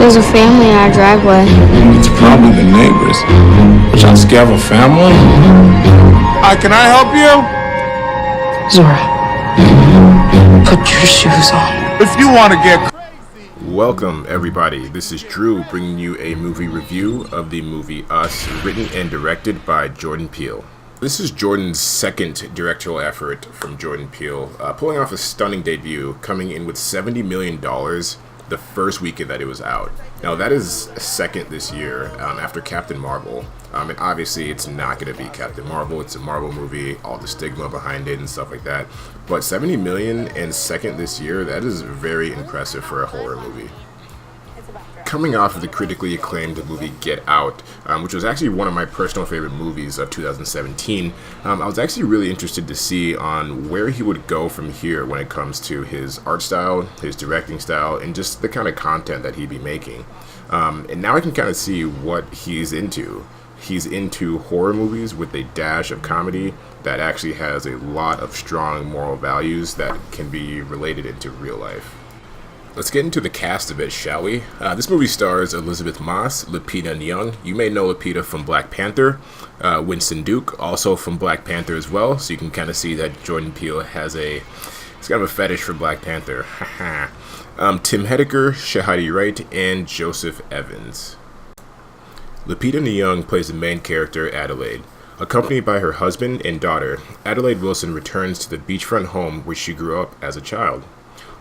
There's a family in our driveway. It's probably the neighbors. Y'all scared of a family? Hi, can I help you? Zora, put your shoes on. If you want to get crazy. Welcome everybody, this is Drew bringing you a movie review of the movie Us, written and directed by Jordan Peele. This is Jordan's second directorial effort from Jordan Peele, pulling off a stunning debut, coming in with $70 million the first weekend that it was out. Now that is second this year after Captain Marvel, and obviously it's not going to be Captain Marvel, it's a Marvel movie, all the stigma behind it and stuff like that, but 70 million and second this year, that is very impressive for a horror movie. Coming off of the critically acclaimed movie Get Out, which was actually one of my personal favorite movies of 2017, I was actually really interested to see on where he would go from here when it comes to his art style, his directing style, and just the kind of content that he'd be making. And now I can kind of see what he's into. He's into horror movies with a dash of comedy that actually has a lot of strong moral values that can be related into real life. Let's get into the cast of it, shall we? This movie stars Elizabeth Moss, Lupita Nyong. You may know Lupita from Black Panther. Winston Duke, also from Black Panther as well. So you can kind of see that Jordan Peele has he's kind of a fetish for Black Panther. Tim Heidecker, Shahadi Wright, and Joseph Evans. Lupita Nyong plays the main character, Adelaide. Accompanied by her husband and daughter, Adelaide Wilson returns to the beachfront home where she grew up as a child.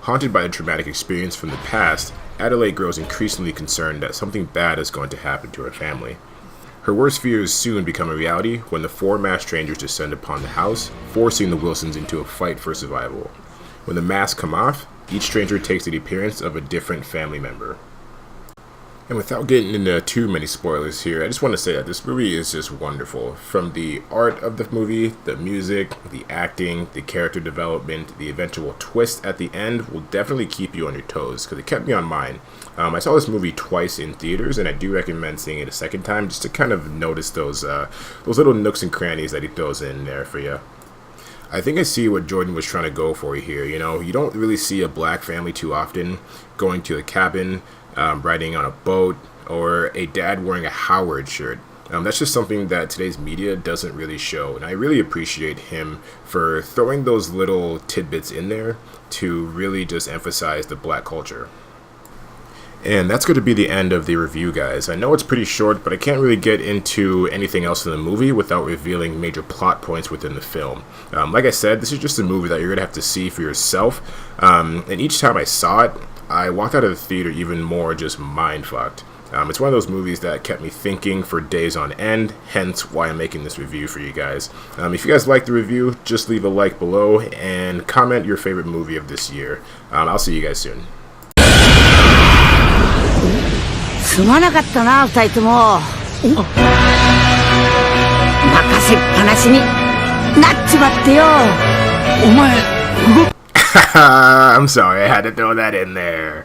Haunted by a traumatic experience from the past, Adelaide grows increasingly concerned that something bad is going to happen to her family. Her worst fears soon become a reality when the four masked strangers descend upon the house, forcing the Wilsons into a fight for survival. When the masks come off, each stranger takes the appearance of a different family member. And without getting into too many spoilers here, I just want to say that this movie is just wonderful. From the art of the movie, the music, the acting, the character development, the eventual twist at the end will definitely keep you on your toes, because it kept me on mine. I saw this movie twice in theaters, and I do recommend seeing it a second time just to kind of notice those little nooks and crannies that he throws in there for you. I think I see what Jordan was trying to go for here. You know, you don't really see a black family too often going to a cabin, riding on a boat, or a dad wearing a Howard shirt. That's just something that today's media doesn't really show, and I really appreciate him for throwing those little tidbits in there to really just emphasize the black culture. And that's going to be the end of the review, guys. I know it's pretty short, but I can't really get into anything else in the movie without revealing major plot points within the film. Like I said, this is just a movie that you're going to have to see for yourself. And each time I saw it, I walked out of the theater even more just mind-fucked. It's one of those movies that kept me thinking for days on end, hence why I'm making this review for you guys. If you guys like the review, just leave a like below and comment your favorite movie of this year. I'll see you guys soon. すまなかったな、二人とも。任せっぱなしになっちまってよ。お前、I'm sorry, I had to throw that in there.